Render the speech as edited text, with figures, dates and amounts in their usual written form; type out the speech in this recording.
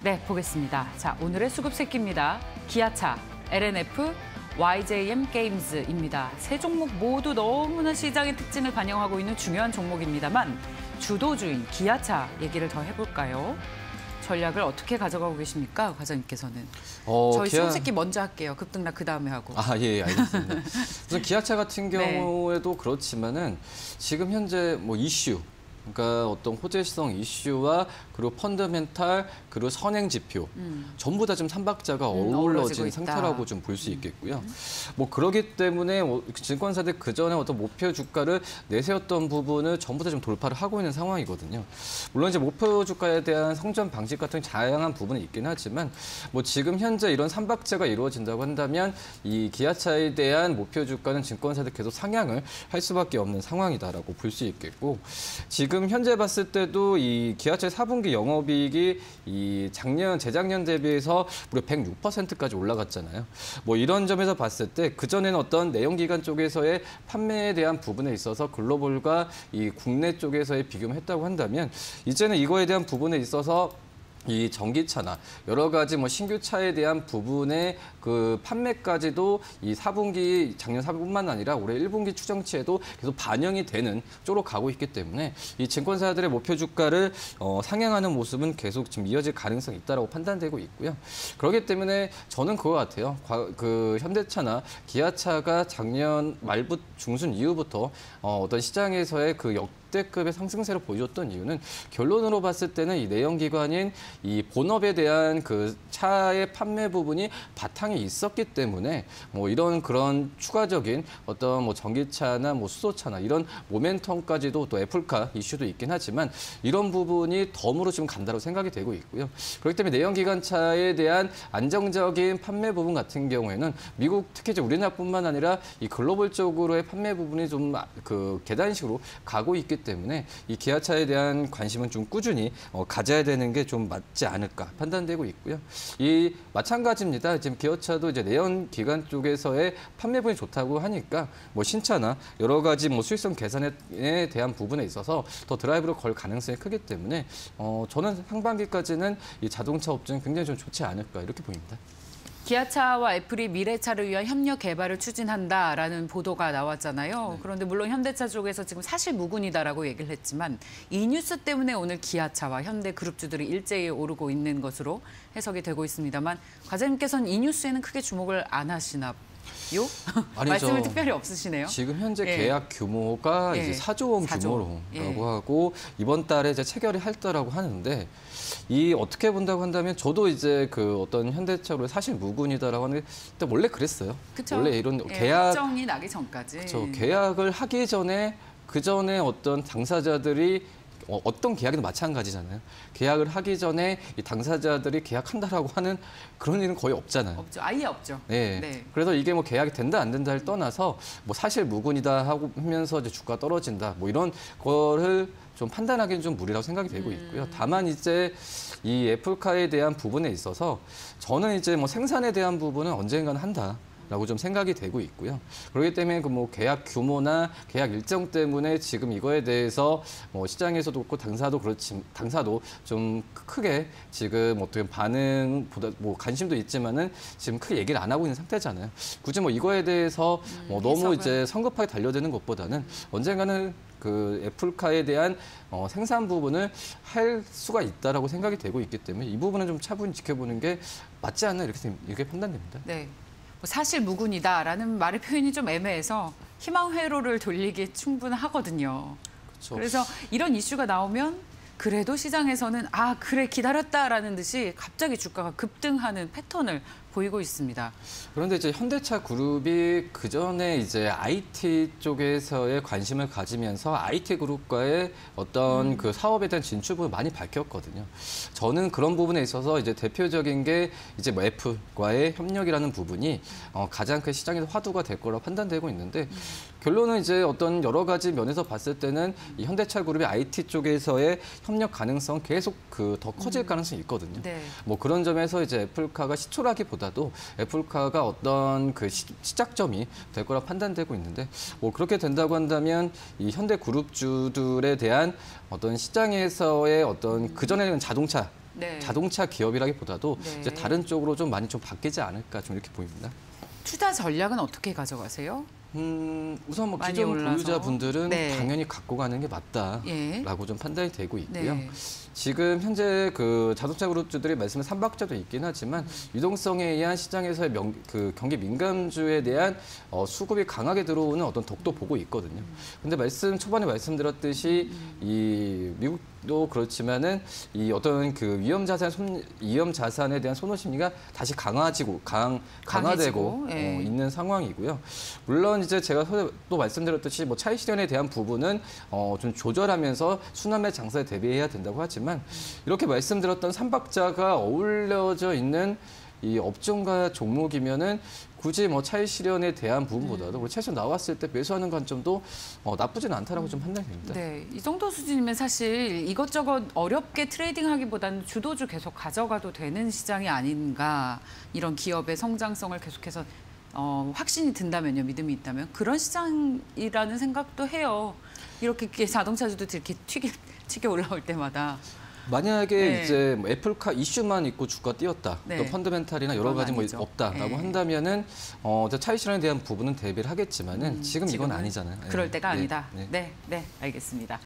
네, 보겠습니다. 자, 오늘의 수급 새끼입니다. 기아차, LNF, YJM 게임즈입니다. 세 종목 모두 너무나 시장의 특징을 반영하고 있는 중요한 종목입니다만 주도주인 기아차 얘기를 더 해볼까요? 전략을 어떻게 가져가고 계십니까, 과장님께서는? 저희 수급 새끼 먼저 할게요. 급등락 그 다음에 하고. 예, 알겠습니다. 우선 기아차 같은 경우에도 그렇지만은 지금 현재 뭐 이슈, 그러니까 어떤 호재성 이슈와 그리고 펀더멘탈 그리고 선행 지표 전부 다 좀 삼박자가 어우러진 상태라고 좀 볼 수 있겠고요. 뭐 그러기 때문에 증권사들 그 전에 어떤 목표 주가를 내세웠던 부분을 전부 다 좀 돌파를 하고 있는 상황이거든요. 물론 이제 목표 주가에 대한 성전 방식 같은 다양한 부분이 있긴 하지만 뭐 지금 현재 이런 삼박자가 이루어진다고 한다면 이 기아차에 대한 목표 주가는 증권사들 계속 상향을 할 수밖에 없는 상황이다라고 볼 수 있겠고, 지금 현재 봤을 때도 이 기아차의 4분기 영업이익이 이 재작년 대비해서 무려 106%까지 올라갔잖아요. 뭐 이런 점에서 봤을 때 그전에는 어떤 내연기관 쪽에서의 판매에 대한 부분에 있어서 글로벌과 이 국내 쪽에서의 비교를 했다고 한다면 이제는 이거에 대한 부분에 있어서 이 전기차나 여러 가지 뭐 신규 차에 대한 부분의 그 판매까지도 이 4분기 작년 4분기뿐만 아니라 올해 1분기 추정치에도 계속 반영이 되는 쪽으로 가고 있기 때문에 이 증권사들의 목표 주가를 상향하는 모습은 계속 지금 이어질 가능성이 있다라고 판단되고 있고요. 그렇기 때문에 저는 그거 같아요. 그 현대차나 기아차가 작년 말부터 중순 이후부터 어떤 시장에서의 그 역대급의 상승세를 보여줬던 이유는 결론으로 봤을 때는 이 내연기관인 이 본업에 대한 그 차의 판매 부분이 바탕이 있었기 때문에 뭐 이런 그런 추가적인 어떤 뭐 전기차나 뭐 수소차나 이런 모멘텀까지도 또 애플카 이슈도 있긴 하지만 이런 부분이 덤으로 지금 간다고 생각이 되고 있고요. 그렇기 때문에 내연기관차에 대한 안정적인 판매 부분 같은 경우에는 미국 특히 이제 우리나라뿐만 아니라 이 글로벌 쪽으로의 판매 부분이 좀 그 계단식으로 가고 있기 때문에 이 기아차에 대한 관심은 좀 꾸준히 가져야 되는 게 좀 맞지 않을까 판단되고 있고요. 이 마찬가지입니다. 지금 기아차도 이제 내연기관 쪽에서의 판매 부분이 좋다고 하니까 뭐 신차나 여러 가지 뭐 수익성 개선에 대한 부분에 있어서 더 드라이브를 걸 가능성이 크기 때문에 저는 상반기까지는 이 자동차 업종이 굉장히 좀 좋지 않을까 이렇게 보입니다. 기아차와 애플이 미래차를 위한 협력 개발을 추진한다라는 보도가 나왔잖아요. 네. 그런데 물론 현대차 쪽에서 지금 사실 무근이다라고 얘기를 했지만 이 뉴스 때문에 오늘 기아차와 현대그룹주들이 일제히 오르고 있는 것으로 해석이 되고 있습니다만 과장님께서는 이 뉴스에는 크게 주목을 안 하시나 요? 말씀이 특별히 없으시네요. 지금 현재 계약 규모가 이제 4조 원 규모라고 하고 이번 달에 이제 체결이 할 거라고 하는데 이 어떻게 본다고 한다면 저도 이제 그 어떤 현대차로 사실 무근이다라고 하는 게 원래 그랬어요. 그쵸? 원래 이런 계약 확정이 나기 전까지. 그렇죠. 계약을 하기 전에 그 전에 어떤 당사자들이 어떤 계약이든 마찬가지잖아요. 계약을 하기 전에 이 당사자들이 계약한다라고 하는 그런 일은 거의 없잖아요. 없죠. 아예 없죠. 네. 그래서 이게 뭐 계약이 된다 안 된다를 떠나서 뭐 사실 무근이다 하고 하면서 이제 주가 떨어진다 뭐 이런 거를 좀 판단하기는 좀 무리라고 생각이 되고 있고요. 다만 이제 이 애플카에 대한 부분에 있어서 저는 이제 뭐 생산에 대한 부분은 언젠가는 한다. 라고 좀 생각이 되고 있고요. 그렇기 때문에 그 뭐 계약 규모나 계약 일정 때문에 지금 이거에 대해서 뭐 시장에서도 그렇고 당사도 좀 크게 지금 어떻게 반응보다 뭐 관심도 있지만은 지금 크게 얘기를 안 하고 있는 상태잖아요. 굳이 뭐 이거에 대해서 뭐 너무 이제 성급하게 달려드는 것보다는 언젠가는 그 애플카에 대한 생산 부분을 할 수가 있다라고 생각이 되고 있기 때문에 이 부분은 좀 차분히 지켜보는 게 맞지 않나 이렇게 판단됩니다. 네. 사실 무근이다라는 말의 표현이 좀 애매해서 희망 회로를 돌리기 충분하거든요. 그렇죠. 그래서 이런 이슈가 나오면 그래도 시장에서는 그래 기다렸다라는 듯이 갑자기 주가가 급등하는 패턴을 보이고 있습니다. 그런데 이제 현대차 그룹이 그 전에 이제 IT 쪽에서의 관심을 가지면서 IT 그룹과의 어떤 그 사업에 대한 진출을 많이 밝혔거든요. 저는 그런 부분에 있어서 이제 대표적인 게 이제 뭐 애플과의 협력이라는 부분이 가장 큰 시장에서 화두가 될 거라고 판단되고 있는데 결론은 이제 어떤 여러 가지 면에서 봤을 때는 이 현대차 그룹의 IT 쪽에서의 협력 가능성 계속 더 커질 가능성이 있거든요. 네. 뭐 그런 점에서 이제 애플카가 시초라기보다도 애플카가 어떤 그 시작점이 될 거라 판단되고 있는데 뭐 그렇게 된다고 한다면 이 현대 그룹주들에 대한 어떤 시장에서의 어떤 그전에는 자동차 네. 자동차 기업이라기보다도 네. 이제 다른 쪽으로 좀 많이 좀 바뀌지 않을까 좀 이렇게 보입니다. 투자 전략은 어떻게 가져가세요? 우선 뭐 많이 기존 올라서. 보유자분들은 네. 당연히 갖고 가는 게 맞다라고 예. 좀 판단이 되고 있고요. 네. 지금 현재 그 자동차 그룹주들이 말씀한 삼박자도 있긴 하지만 유동성에 의한 시장에서의 경기 민감주에 대한 수급이 강하게 들어오는 어떤 덕도 보고 있거든요. 근데 초반에 말씀드렸듯이 이 미국도 그렇지만은 이 어떤 그 위험 자산에 대한 선호 심리가 다시 강화되고 예. 있는 상황이고요. 물론 이제 제가 또 말씀드렸듯이 뭐 차익 실현에 대한 부분은 좀 조절하면서 순환매 장사에 대비해야 된다고 하지만 이렇게 말씀드렸던 삼박자가 어울려져 있는 이 업종과 종목이면은 굳이 뭐 차익 실현에 대한 부분보다도 최소 나왔을 때 매수하는 관점도 나쁘지는 않다라고 좀 판단됩니다. 네, 이 정도 수준이면 사실 이것저것 어렵게 트레이딩하기보다는 주도주 계속 가져가도 되는 시장이 아닌가. 이런 기업의 성장성을 계속해서 확신이 든다면요, 믿음이 있다면 그런 시장이라는 생각도 해요. 이렇게 자동차주도 이렇게 튀겨 올라올 때마다. 만약에 네. 이제 뭐 애플카 이슈만 있고 주가 뛰었다, 네. 또 펀드멘탈이나 여러 그건 가지 뭐 아니죠. 없다라고 네. 한다면은 차익 실현에 대한 부분은 대비를 하겠지만은 지금 이건 지금은 아니잖아요. 그럴 때가 네. 아니다. 네. 네, 네, 알겠습니다.